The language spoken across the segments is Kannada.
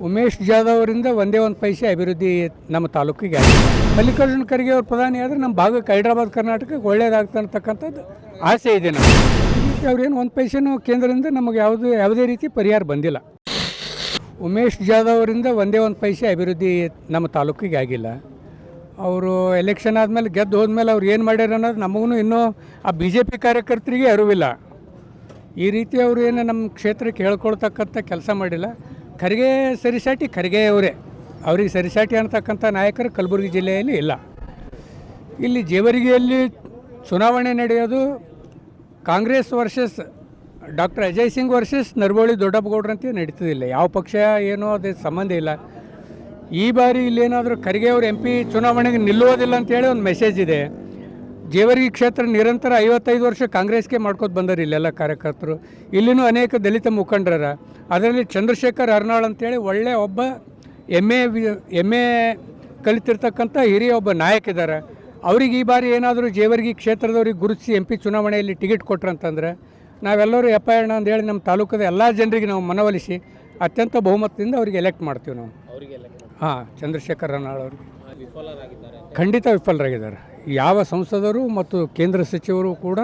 ಉಮೇಶ್ ಜಾಧವ್ ಅವರಿಂದ ಒಂದೇ ಒಂದು ಪೈಸೆ ಅಭಿವೃದ್ಧಿ ನಮ್ಮ ತಾಲೂಕಿಗೆ ಆಗಿದೆ. ಮಲ್ಲಿಕಾರ್ಜುನ ಖರ್ಗೆ ಅವರು ಪ್ರಧಾನಿ ಆದರೆ ನಮ್ಮ ಭಾಗಕ್ಕೆ ಹೈದರಾಬಾದ್ ಕರ್ನಾಟಕಕ್ಕೆ ಒಳ್ಳೆಯದಾಗ್ತಾ ಅಂತಕ್ಕಂಥದ್ದು ಆಸೆ ಇದೆ ನಮಗೆ. ಅವ್ರೇನು ಒಂದು ಪೈಸೆನೂ ಕೇಂದ್ರದಿಂದ ನಮಗೆ ಯಾವುದೇ ರೀತಿ ಪರಿಹಾರ ಬಂದಿಲ್ಲ. ಉಮೇಶ್ ಜಾಧವ್ ಅವರಿಂದ ಒಂದೇ ಒಂದು ಪೈಸೆ ಅಭಿವೃದ್ಧಿ ನಮ್ಮ ತಾಲೂಕಿಗೆ ಆಗಿಲ್ಲ. ಅವರು ಎಲೆಕ್ಷನ್ ಆದಮೇಲೆ ಗೆದ್ದು ಹೋದ್ಮೇಲೆ ಅವ್ರು ಏನು ಮಾಡ್ಯಾರ ಅನ್ನೋದು ನಮಗೂ ಇನ್ನೂ ಆ BJP ಕಾರ್ಯಕರ್ತರಿಗೆ ಅರಿವಿಲ್ಲ. ಈ ರೀತಿ ಅವರು ಏನು ನಮ್ಮ ಕ್ಷೇತ್ರಕ್ಕೆ ಹೇಳ್ಕೊಳ್ತಕ್ಕಂಥ ಕೆಲಸ ಮಾಡಿಲ್ಲ. ಖರ್ಗೆ ಸರಿಸಾಟಿ ಖರ್ಗೆ ಅವರೇ, ಅವ್ರಿಗೆ ಸರಿಸಾಟಿ ಅಂತಕ್ಕಂಥ ನಾಯಕರು ಕಲಬುರಗಿ ಜಿಲ್ಲೆಯಲ್ಲಿ ಇಲ್ಲ. ಇಲ್ಲಿ ಜೇವರ್ಗಿಯಲ್ಲಿ ಚುನಾವಣೆ ನಡೆಯೋದು Congress versus doctor Ajay Singh versus Naraboli ದೊಡ್ಡಪ್ಪಗೌಡ್ರಂತೆ ನಡೀತದಿಲ್ಲ. ಯಾವ ಪಕ್ಷ ಏನೋ ಅದೇ ಸಂಬಂಧ ಇಲ್ಲ. ಈ ಬಾರಿ ಇಲ್ಲೇನಾದರೂ ಖರ್ಗೆ ಅವರು MP ಚುನಾವಣೆಗೆ ನಿಲ್ಲುವುದಿಲ್ಲ ಅಂತೇಳಿ ಒಂದು ಮೆಸೇಜ್ ಇದೆ. ಜೇವರ್ಗಿ ಕ್ಷೇತ್ರ ನಿರಂತರ 55 ವರ್ಷ ಕಾಂಗ್ರೆಸ್ಗೆ ಮಾಡ್ಕೊತ ಬಂದರು ಇಲ್ಲೆಲ್ಲ ಕಾರ್ಯಕರ್ತರು. ಇಲ್ಲಿನೂ ಅನೇಕ ದಲಿತ ಮುಖಂಡರ, ಅದರಲ್ಲಿ ಚಂದ್ರಶೇಖರ್ ಹರ್ನಾಳ್ ಅಂತೇಳಿ ಒಳ್ಳೆಯ ಒಬ್ಬ ಎಮ್ ಎ ಕಲಿತಿರ್ತಕ್ಕಂಥ ಹಿರಿಯ ಒಬ್ಬ ನಾಯಕ ಇದ್ದಾರೆ. ಅವ್ರಿಗೆ ಈ ಬಾರಿ ಏನಾದರೂ ಜೇವರ್ಗಿ ಕ್ಷೇತ್ರದವ್ರಿಗೆ ಗುರುತಿಸಿ MP ಚುನಾವಣೆಯಲ್ಲಿ ಟಿಕೆಟ್ ಕೊಟ್ರಂತಂದ್ರೆ ನಾವೆಲ್ಲರೂ ಎಪ್ಪಯಣ್ಣ ಅಂತೇಳಿ ನಮ್ಮ ತಾಲೂಕದ ಎಲ್ಲ ಜನರಿಗೆ ನಾವು ಮನವೊಲಿಸಿ ಅತ್ಯಂತ ಬಹುಮತದಿಂದ ಅವ್ರಿಗೆ ಎಲೆಕ್ಟ್ ಮಾಡ್ತೀವಿ ನಾವು. ಹಾಂ, ಚಂದ್ರಶೇಖರ್ ಹರ್ನಾಳ್ ಅವ್ರಿಗೆ ಖಂಡಿತ ವಿಫಲರಾಗಿದ್ದಾರೆ. ಯಾವ ಸಂಸದರು ಮತ್ತು ಕೇಂದ್ರ ಸಚಿವರು ಕೂಡ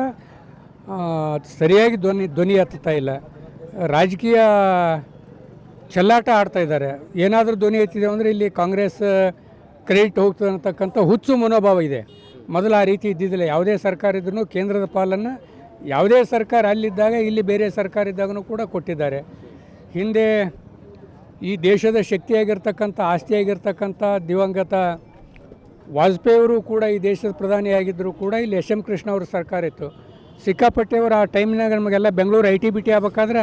ಸರಿಯಾಗಿ ಧ್ವನಿ ಎತ್ತುತ್ತಾ ಇಲ್ಲ. ರಾಜಕೀಯ ಚೆಲ್ಲಾಟ ಆಡ್ತಾ ಇದ್ದಾರೆ. ಏನಾದರೂ ಧ್ವನಿ ಎತ್ತಿದೆ ಅಂದರೆ ಇಲ್ಲಿ ಕಾಂಗ್ರೆಸ್ ಕ್ರೆಡಿಟ್ ಹೋಗ್ತದೆ ಅಂತಕ್ಕಂಥ ಹುಚ್ಚು ಮನೋಭಾವ ಇದೆ. ಮೊದಲು ಆ ರೀತಿ ಇದ್ದಿದ್ದಿಲ್ಲ. ಯಾವುದೇ ಸರ್ಕಾರ ಇದ್ರೂ ಕೇಂದ್ರದ ಪಾಲನ್ನು ಯಾವುದೇ ಸರ್ಕಾರ ಅಲ್ಲಿದ್ದಾಗ ಇಲ್ಲಿ ಬೇರೆ ಸರ್ಕಾರ ಇದ್ದಾಗೂ ಕೂಡ ಕೊಟ್ಟಿದ್ದಾರೆ. ಹಿಂದೆ ಈ ದೇಶದ ಶಕ್ತಿಯಾಗಿರ್ತಕ್ಕಂಥ ಆಸ್ತಿಯಾಗಿರ್ತಕ್ಕಂಥ ದಿವಂಗತ ವಾಜಪೇಯಿಯವರು ಕೂಡ ಈ ದೇಶದ ಪ್ರಧಾನಿಯಾಗಿದ್ದರೂ ಕೂಡ ಇಲ್ಲಿ SM ಕೃಷ್ಣ ಅವ್ರ ಸರ್ಕಾರ ಇತ್ತು. ಸಿಕ್ಕಾಪಟ್ಟೆಯವರು ಆ ಟೈಮ್ನಾಗ ನಮಗೆಲ್ಲ ಬೆಂಗಳೂರು IT-BT ಆಗಬೇಕಾದ್ರೆ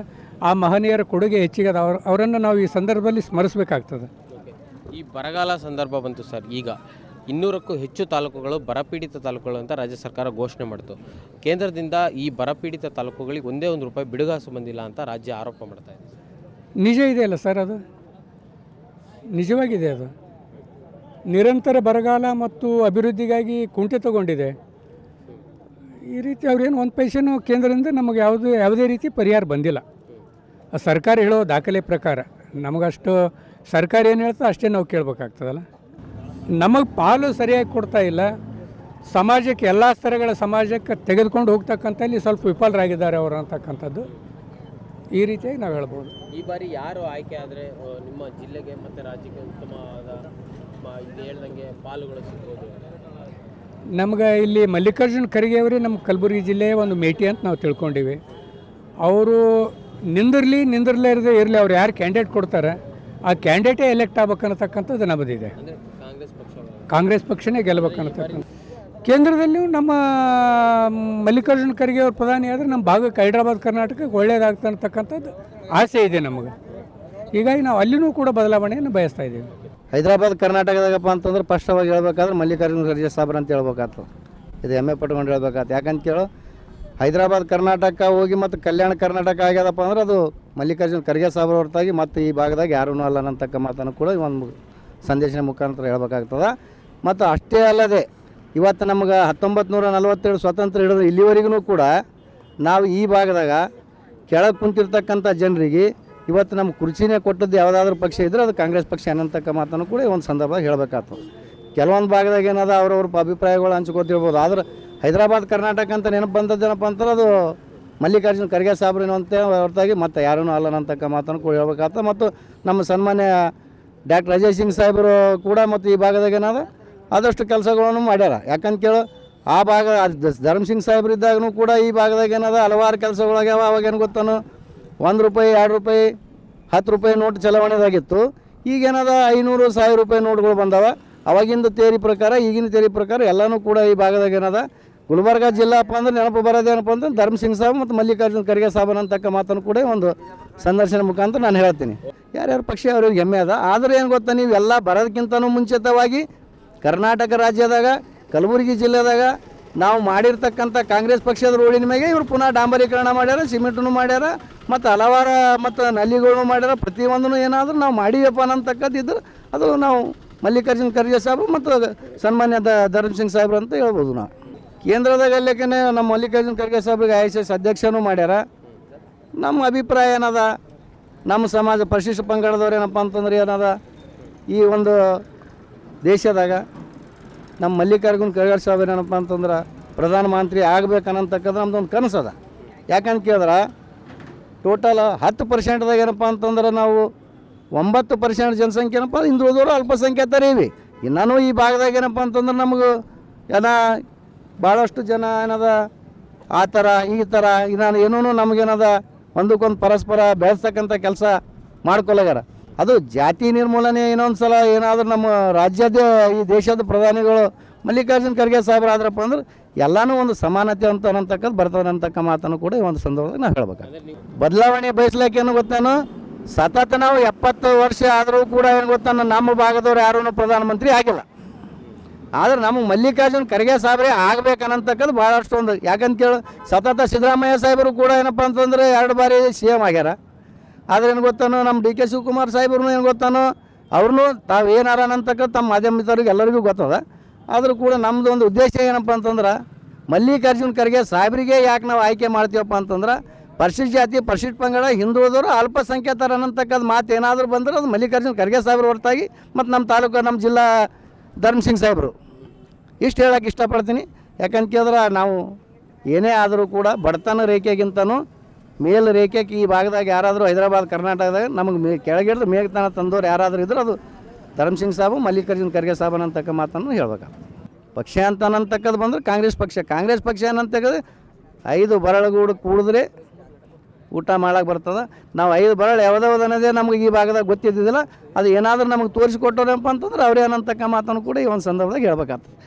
ಆ ಮಹನೀಯರ ಕೊಡುಗೆ ಹೆಚ್ಚಿಗೆ ಅದ. ಅವರನ್ನು ನಾವು ಈ ಸಂದರ್ಭದಲ್ಲಿ ಸ್ಮರಿಸಬೇಕಾಗ್ತದೆ. ಈ ಬರಗಾಲ ಸಂದರ್ಭ ಬಂತು ಸರ್. ಈಗ 200ಕ್ಕೂ ಹೆಚ್ಚು ತಾಲೂಕುಗಳು ಬರಪೀಡಿತ ತಾಲೂಕುಗಳು ಅಂತ ರಾಜ್ಯ ಸರ್ಕಾರ ಘೋಷಣೆ ಮಾಡಿತು. ಕೇಂದ್ರದಿಂದ ಈ ಬರಪೀಡಿತ ತಾಲೂಕುಗಳಿಗೆ ಒಂದೇ ಒಂದು ರೂಪಾಯಿ ಬಿಡುಗಾಸು ಬಂದಿಲ್ಲ ಅಂತ ರಾಜ್ಯ ಆರೋಪ ಮಾಡ್ತಾ ಇದೆ. ನಿಜ ಇದೆ ಅಲ್ಲ ಸರ್, ಅದು ನಿಜವಾಗಿದೆ. ಅದು ನಿರಂತರ ಬರಗಾಲ ಮತ್ತು ಅಭಿವೃದ್ಧಿಗಾಗಿ ಕುಂಠಿತಗೊಂಡಿದೆ. ಈ ರೀತಿ ಅವ್ರೇನು ಒಂದು ಪೈಸೆನೂ ಕೇಂದ್ರದಿಂದ ನಮಗೆ ಯಾವುದೇ ರೀತಿ ಪರಿಹಾರ ಬಂದಿಲ್ಲ. ಸರ್ಕಾರ ಹೇಳೋ ದಾಖಲೆ ಪ್ರಕಾರ ನಮಗಷ್ಟು ಸರ್ಕಾರ ಏನು ಹೇಳ್ತೋ ಅಷ್ಟೇ ನಾವು ಕೇಳಬೇಕಾಗ್ತದಲ್ಲ. ನಮಗೆ ಪಾಲು ಸರಿಯಾಗಿ ಕೊಡ್ತಾ ಇಲ್ಲ. ಸಮಾಜಕ್ಕೆ ಎಲ್ಲ ಸ್ತರಗಳ ಸಮಾಜಕ್ಕೆ ತೆಗೆದುಕೊಂಡು ಹೋಗ್ತಕ್ಕಂಥ ಇಲ್ಲಿ ಸ್ವಲ್ಪ ವಿಫಲರಾಗಿದ್ದಾರೆ ಅವರು ಅಂತಕ್ಕಂಥದ್ದು ಈ ರೀತಿಯಾಗಿ ನಾವು ಹೇಳ್ಬೋದು. ಈ ಬಾರಿ ಯಾರು ಆಯ್ಕೆ ಆದರೆ ನಿಮ್ಮ ಜಿಲ್ಲೆಗೆ ಮತ್ತು ರಾಜ್ಯಕ್ಕೆ ಉತ್ತಮವಾದ ಇದು ಹೇಳ್ದಂಗೆ ಪಾಲುಗಳು ಸಿಗ್ಬೋದು? ನಮ್ಗೆ ಇಲ್ಲಿ ಮಲ್ಲಿಕಾರ್ಜುನ ಖರ್ಗೆ ಅವರೇ ನಮ್ಮ ಕಲಬುರಗಿ ಜಿಲ್ಲೆಯ ಒಂದು ಮೇಟಿ ಅಂತ ನಾವು ತಿಳ್ಕೊಂಡಿವಿ. ಅವರು ನಿಂದಿರಲೇ ಇರಲಿ ಅವ್ರು ಯಾರು ಕ್ಯಾಂಡಿಡೇಟ್ ಕೊಡ್ತಾರೆ ಆ ಕ್ಯಾಂಡಿಡೇಟೇ ಎಲೆಕ್ಟ್ ಆಗ್ಬೇಕನ್ನತಕ್ಕಂಥದ್ದು ನಮ್ಮದಿದೆ. ಕಾಂಗ್ರೆಸ್ ಪಕ್ಷನೇ ಗೆಲ್ಲಬೇಕನ್ನತಕ್ಕಂಥ. ಕೇಂದ್ರದಲ್ಲಿಯೂ ನಮ್ಮ ಮಲ್ಲಿಕಾರ್ಜುನ ಖರ್ಗೆ ಅವರು ಪ್ರಧಾನಿ ಆದರೆ ನಮ್ಮ ಭಾಗಕ್ಕೆ ಹೈದರಾಬಾದ್ ಕರ್ನಾಟಕಕ್ಕೆ ಒಳ್ಳೆಯದಾಗ್ತಾ ಅಂತಕ್ಕಂಥದ್ದು ಆಸೆ ಇದೆ ನಮಗೆ. ಹೀಗಾಗಿ ನಾವು ಅಲ್ಲಿನೂ ಕೂಡ ಬದಲಾವಣೆಯನ್ನು ಬಯಸ್ತಾ ಇದ್ದೀವಿ. ಹೈದರಾಬಾದ್ ಕರ್ನಾಟಕದಾಗಪ್ಪ ಅಂತಂದ್ರೆ ಸ್ಪಷ್ಟವಾಗಿ ಹೇಳ್ಬೇಕಾದ್ರೆ ಮಲ್ಲಿಕಾರ್ಜುನ ಖರ್ಗೆ ಸಾಬ್ರು ಅಂತ ಹೇಳ್ಬೇಕಾಗ್ತದೆ. ಇದು ಹೆಮ್ಮೆ ಪಟ್ಕೊಂಡು ಹೇಳ್ಬೇಕಾಗ್ತದೆ. ಯಾಕಂತ ಕೇಳೋ ಹೈದರಾಬಾದ್ ಕರ್ನಾಟಕ ಹೋಗಿ ಮತ್ತು ಕಲ್ಯಾಣ ಕರ್ನಾಟಕ ಆಗ್ಯದಪ್ಪ ಅಂದ್ರೆ ಅದು ಮಲ್ಲಿಕಾರ್ಜುನ ಖರ್ಗೆ ಸಾಬ್ರ ಹೊರತಾಗಿ ಮತ್ತು ಈ ಭಾಗದಾಗ ಯಾರೂ ಅಲ್ಲ ಅನ್ನತಕ್ಕ ಮಾತನ್ನು ಕೂಡ ಒಂದು ಸಂದೇಶದ ಮುಖಾಂತರ ಹೇಳ್ಬೇಕಾಗ್ತದೆ. ಮತ್ತು ಅಷ್ಟೇ ಅಲ್ಲದೆ ಇವತ್ತು ನಮ್ಗೆ 1947 ಸ್ವಾತಂತ್ರ್ಯ ಹಿಡಿದು ಇಲ್ಲಿವರೆಗೂ ಕೂಡ ನಾವು ಈ ಭಾಗದಾಗ ಕೆಳಗೆ ಕುಂತಿರ್ತಕ್ಕಂಥ ಜನರಿಗೆ ಇವತ್ತು ನಮ್ಮ ಕುರ್ಚಿನೇ ಕೊಟ್ಟದ್ದು ಯಾವುದಾದ್ರೂ ಪಕ್ಷ ಇದ್ದರೆ ಅದು ಕಾಂಗ್ರೆಸ್ ಪಕ್ಷ ಅನ್ನತಕ್ಕ ಮಾತನ್ನು ಕೂಡ ಒಂದು ಸಂದರ್ಭದಾಗ ಹೇಳಬೇಕಾಗ್ತದೆ. ಕೆಲವೊಂದು ಭಾಗದಾಗ ಏನದ ಅವ್ರವ್ರ ಅಭಿಪ್ರಾಯಗಳು ಹಂಚ್ಕೋತಿರ್ಬೋದು. ಆದ್ರೆ ಹೈದರಾಬಾದ್ ಕರ್ನಾಟಕ ಅಂತ ನೆನಪು ಬಂದದ್ದೇನಪ್ಪ ಅಂತಾರೆ ಅದು ಮಲ್ಲಿಕಾರ್ಜುನ ಖರ್ಗೆ ಸಾಬ್ರು ಏನಂತ ಹೊರತಾಗಿ ಮತ್ತು ಯಾರೂ ಅಲ್ಲ ಅಂತಕ್ಕ ಮಾತನ್ನು ಕೂಡ ಹೇಳ್ಬೇಕಾಗ್ತದೆ. ಮತ್ತು ನಮ್ಮ ಸನ್ಮಾನ್ಯ ಡಾಕ್ಟರ್ ಅಜಯ್ ಸಿಂಗ್ ಸಾಹೇಬರು ಕೂಡ ಮತ್ತು ಈ ಭಾಗದಾಗ ಏನದ ಆದಷ್ಟು ಕೆಲಸಗಳನ್ನು ಮಾಡ್ಯಾರ. ಯಾಕಂತ ಕೇಳೋ ಆ ಭಾಗ ಧರ್ಮಸಿಂಗ್ ಸಾಹೇಬ್ರು ಇದ್ದಾಗೂ ಕೂಡ ಈ ಭಾಗದಾಗ ಏನದ ಹಲವಾರು ಕೆಲಸಗಳಾಗ್ಯಾವ. ಅವಾಗೇನು ಗೊತ್ತಾನು 1 ರೂಪಾಯಿ 2 ರೂಪಾಯಿ 10 ರೂಪಾಯಿ ನೋಟ್ ಚಲಾವಣೆದಾಗಿತ್ತು. ಈಗೇನದ 500 1000 ರೂಪಾಯಿ ನೋಟ್ಗಳು ಬಂದವ. ಅವಾಗಿಂದ ತೇರಿ ಪ್ರಕಾರ ಈಗಿನ ತೇರಿ ಪ್ರಕಾರ ಎಲ್ಲನೂ ಕೂಡ ಈ ಭಾಗದಾಗ ಏನದ ಗುಲ್ಬರ್ಗ ಜಿಲ್ಲಾಪ್ಪ ಅಂದ್ರೆ ನೆನಪು ಬರೋದೇನಪ್ಪ ಅಂದ್ರೆ ಧರ್ಮಸಿಂಗ್ ಸಾಬ್ ಮತ್ತು ಮಲ್ಲಿಕಾರ್ಜುನ ಖರ್ಗೆ ಸಾಬನ್ ಅಂತಕ್ಕ ಮಾತನ್ನು ಕೂಡ ಒಂದು ಸಂದರ್ಶನ ಮುಖಾಂತರ ನಾನು ಹೇಳ್ತೀನಿ. ಯಾರ್ಯಾರ ಪಕ್ಷ ಅವ್ರಿಗೆ ಹೆಮ್ಮೆ ಅದ. ಆದರೆ ಏನು ಗೊತ್ತಾ, ನೀವು ಎಲ್ಲ ಬರೋದಕ್ಕಿಂತನೂ ಮುಂಚಿತವಾಗಿ ಕರ್ನಾಟಕ ರಾಜ್ಯದಾಗ ಕಲಬುರಗಿ ಜಿಲ್ಲೆದಾಗ ನಾವು ಮಾಡಿರ್ತಕ್ಕಂಥ ಕಾಂಗ್ರೆಸ್ ಪಕ್ಷದ ರೋಡಿನ ಮೇಲೆ ಇವರು ಪುನಃ ಡಾಂಬರೀಕರಣ ಮಾಡ್ಯಾರ, ಸಿಮೆಂಟನ್ನು ಮಾಡ್ಯಾರ, ಮತ್ತು ಹಲವಾರು ಮತ್ತು ನಲ್ಲಿಗಳನ್ನು ಮಾಡ್ಯಾರ. ಪ್ರತಿಯೊಂದೂ ಏನಾದರೂ ನಾವು ಮಾಡೀವಪ್ಪ ಅನ್ನತಕ್ಕಂಥದ್ದು ಅದು ನಾವು ಮಲ್ಲಿಕಾರ್ಜುನ ಖರ್ಗೆ ಸಾಹೇಬರು ಮತ್ತು ಸನ್ಮಾನ್ಯ ಧರ್ಮಸಿಂಗ್ ಸಾಹೇಬ್ರು ಅಂತ ಹೇಳ್ಬೋದು. ನಾವು ಕೇಂದ್ರದಾಗ ಅಲ್ಲೇ ನಮ್ಮ ಮಲ್ಲಿಕಾರ್ಜುನ ಖರ್ಗೆ ಸಾಹೇಬ್ರಿಗೆ ICS ಅಧ್ಯಕ್ಷನೂ ಮಾಡ್ಯಾರ. ನಮ್ಮ ಅಭಿಪ್ರಾಯ ಏನದ, ನಮ್ಮ ಸಮಾಜ ಪರಿಶಿಷ್ಟ ಪಂಗಡದವ್ರು ಏನಪ್ಪ ಅಂತಂದ್ರೆ ಏನದ ಈ ಒಂದು ದೇಶದಾಗ ನಮ್ಮ ಮಲ್ಲಿಕಾರ್ಜುನ ಖರ್ಗೆ ಸಾಹೇಬ್ರು ಏನಪ್ಪ ಅಂತಂದ್ರೆ ಪ್ರಧಾನಮಂತ್ರಿ ಆಗ್ಬೇಕನ್ನತಕ್ಕದ್ದು ನಮ್ದೊಂದು ಕನಸದ. ಯಾಕಂತ ಕೇಳಿದ್ರೆ ಟೋಟಲ್ 10%ದಾಗ ಏನಪ್ಪ ಅಂತಂದ್ರೆ ನಾವು 9% ಜನಸಂಖ್ಯೆ ಏನಪ್ಪ ಹಿಂದುಳಿದವರು ಅಲ್ಪಸಂಖ್ಯಾತರೀವಿ. ಇನ್ನೂ ಈ ಭಾಗದಾಗ ಏನಪ್ಪ ಅಂತಂದ್ರೆ ನಮಗೆ ಭಾಳಷ್ಟು ಜನ ಏನದ ಆ ಥರ ಈ ಥರ ನಾನು ಏನೂ ನಮಗೇನದ ಒಂದಕ್ಕೊಂದು ಪರಸ್ಪರ ಬೆಳೆಸ್ತಕ್ಕಂಥ ಕೆಲಸ ಮಾಡ್ಕೊಳಗಾರ. ಅದು ಜಾತಿ ನಿರ್ಮೂಲನೆ ಇನ್ನೊಂದು ಸಲ ಏನಾದರೂ ನಮ್ಮ ರಾಜ್ಯದ ಈ ದೇಶದ ಪ್ರಧಾನಿಗಳು ಮಲ್ಲಿಕಾರ್ಜುನ ಖರ್ಗೆ ಸಾಹೇಬ್ರು ಆದ್ರಪ್ಪ ಅಂದ್ರೆ ಎಲ್ಲನೂ ಒಂದು ಸಮಾನತೆ ಅಂತ ಅನ್ನತಕ್ಕದ್ದು ಬರ್ತದೆ ಅಂತಕ್ಕ ಮಾತನ್ನು ಕೂಡ ಈ ಒಂದು ಸಂದರ್ಭದಲ್ಲಿ ನಾವು ಹೇಳ್ಬೇಕು. ಬದಲಾವಣೆ ಬಯಸ್ಲಿಕ್ಕೇನು ಗೊತ್ತೇನು, ಸತತ ನಾವು 70 ವರ್ಷ ಆದರೂ ಕೂಡ ಏನು ಗೊತ್ತಾನ ನಮ್ಮ ಭಾಗದವ್ರು ಯಾರೂ ಪ್ರಧಾನಮಂತ್ರಿ ಆಗಿಲ್ಲ. ಆದ್ರೆ ನಮಗೆ ಮಲ್ಲಿಕಾರ್ಜುನ ಖರ್ಗೆ ಸಾಹೇಬ್ರೆ ಆಗ್ಬೇಕನ್ನತಕ್ಕದ್ದು ಭಾಳಷ್ಟು ಒಂದು. ಯಾಕಂತ ಕೇಳಿ ಸತತ ಸಿದ್ದರಾಮಯ್ಯ ಸಾಹೇಬರು ಕೂಡ ಏನಪ್ಪ ಅಂತಂದರೆ 2 ಬಾರಿ CM ಆಗ್ಯಾರ. ಆದ್ರೆ ಏನು ಗೊತ್ತಾನೋ ನಮ್ಮ DK ಶಿವಕುಮಾರ್ ಸಾಹೇಬ್ರು ಏನು ಗೊತ್ತಾನೋ ಅವ್ರನ್ನೂ ತಾವು ಏನಾರ ಅಂತಕ್ಕದ್ದು ತಮ್ಮ ಮಾಧ್ಯಮ ಮಿತ್ರರಿಗೆ ಎಲ್ಲರಿಗೂ ಗೊತ್ತದ. ಆದರೂ ಕೂಡ ನಮ್ಮದು ಒಂದು ಉದ್ದೇಶ ಏನಪ್ಪ ಅಂತಂದ್ರೆ ಮಲ್ಲಿಕಾರ್ಜುನ ಖರ್ಗೆ ಸಾಹೇಬರಿಗೆ ಯಾಕೆ ನಾವು ಆಯ್ಕೆ ಮಾಡ್ತೀವಪ್ಪ ಅಂತಂದ್ರೆ ಪರಿಶಿಷ್ಟ ಜಾತಿ ಪರಿಶಿಷ್ಟ ಪಂಗಡ ಹಿಂದುಳಿದವರು ಅಲ್ಪಸಂಖ್ಯಾತರ ಅನ್ನತಕ್ಕದ್ದು ಮಾತು ಏನಾದರೂ ಬಂದ್ರೆ ಅದು ಮಲ್ಲಿಕಾರ್ಜುನ ಖರ್ಗೆ ಸಾಹೇಬ್ರು ಹೊರತಾಗಿ ಮತ್ತು ನಮ್ಮ ತಾಲೂಕು ನಮ್ಮ ಜಿಲ್ಲಾ ಧರ್ಮಸಿಂಗ್ ಸಾಹೇಬರು ಇಷ್ಟು ಹೇಳೋಕೆ ಇಷ್ಟಪಡ್ತೀನಿ. ಯಾಕಂತ ಕೇಳಿದ್ರೆ ನಾವು ಏನೇ ಆದರೂ ಕೂಡ ಬಡತನ ರೇಖೆಗಿಂತನೂ ಮೇಲು ರೇಖೆಗೆ ಈ ಭಾಗದಾಗ ಯಾರಾದರೂ ಹೈದರಾಬಾದ್ ಕರ್ನಾಟಕದಾಗ ನಮಗೆ ಕೆಳಗಿಡ್ದು ಮೇಘತನ ತಂದವ್ರು ಯಾರಾದರೂ ಇದ್ರೆ ಅದು ಧರ್ಮಸಿಂಗ್ ಸಾಹೇಬು ಮಲ್ಲಿಕಾರ್ಜುನ ಖರ್ಗೆ ಸಾಹೇಬ್ ಅನ್ನತಕ್ಕ ಮಾತನ್ನು ಹೇಳ್ಬೇಕು. ಪಕ್ಷ ಅಂತ ಅನ್ನತಕ್ಕದ್ದು ಬಂದರೆ ಕಾಂಗ್ರೆಸ್ ಪಕ್ಷ ಏನಂತಕ್ಕದ್ದು 5 ಬರಳುಗೂಡು ಕೂಡಿದ್ರೆ ಊಟ ಮಾಡೋಕೆ ಬರ್ತದೆ. ನಾವು 5 ಬರಳು ಯಾವುದಾವ್ದು ಅನ್ನೋದೇ ನಮಗೆ ಈ ಭಾಗದಾಗ ಗೊತ್ತಿದ್ದಿದ್ದಿಲ್ಲ. ಅದು ಏನಾದರೂ ನಮಗೆ ತೋರಿಸಿಕೊಟ್ಟವ್ರಪ್ಪ ಅಂತಂದ್ರೆ ಅವ್ರು ಏನಂತಕ್ಕ ಮಾತನ್ನು ಕೂಡ ಈ ಒಂದು ಸಂದರ್ಭದಾಗ ಹೇಳ್ಬೇಕಾಗ್ತದೆ.